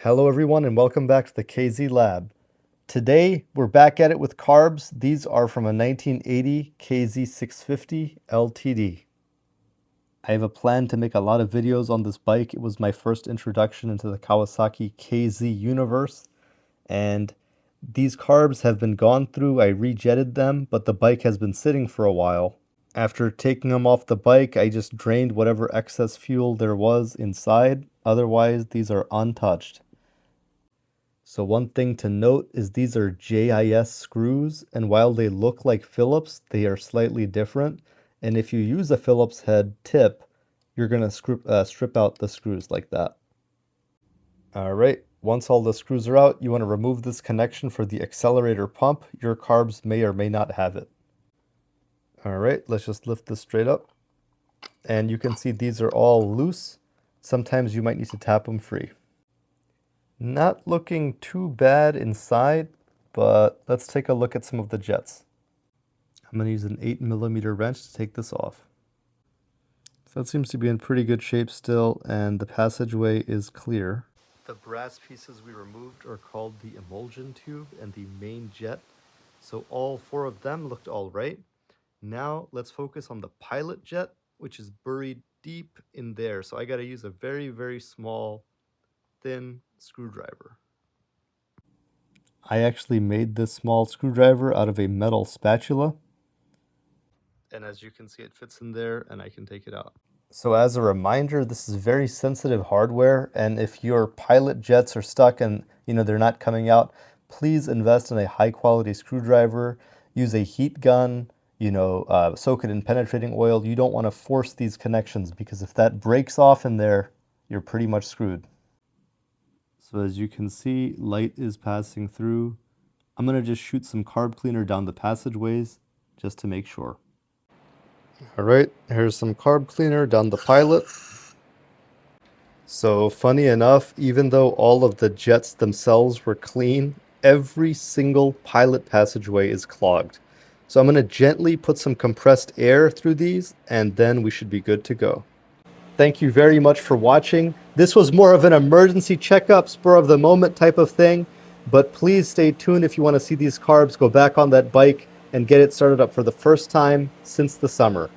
Hello everyone and welcome back to the KZ Lab. Today we're back at it with carbs. These are from a 1980 KZ650 LTD. I have a plan to make a lot of videos on this bike. It was my first introduction into the Kawasaki KZ universe, and these carbs have been gone through. I rejetted them, but the bike has been sitting for a while. After taking them off the bike, I just drained whatever excess fuel there was inside. Otherwise, these are untouched. So one thing to note is these are JIS screws, and while they look like Phillips, they are slightly different. And if you use a Phillips head tip, you're going to strip out the screws like that. All right, once all the screws are out, you want to remove this connection for the accelerator pump. Your carbs may or may not have it. All right, let's just lift this straight up. And you can see these are all loose. Sometimes you might need to tap them free. Not looking too bad inside, but let's take a look at some of the jets. I'm going to use an 8mm wrench to take this off. So it seems to be in pretty good shape still, and the passageway is clear. The brass pieces we removed are called the emulsion tube and the main jet. So all four of them looked all right. Now let's focus on the pilot jet, which is buried deep in there. So I got to use a very, very small, thin screwdriver. I actually made this small screwdriver out of a metal spatula. And as you can see, it fits in there and I can take it out. So as a reminder, this is very sensitive hardware, and if your pilot jets are stuck and they're not coming out, please invest in a high quality screwdriver. Use a heat gun, soak it in penetrating oil. You don't want to force these connections, because if that breaks off in there, you're pretty much screwed. So as you can see, light is passing through. I'm going to just shoot some carb cleaner down the passageways just to make sure. All right, here's some carb cleaner down the pilot. So funny enough, even though all of the jets themselves were clean, every single pilot passageway is clogged. So I'm going to gently put some compressed air through these, and then we should be good to go. Thank you very much for watching. This was more of an emergency checkup, spur of the moment type of thing, but please stay tuned if you want to see these carbs go back on that bike and get it started up for the first time since the summer.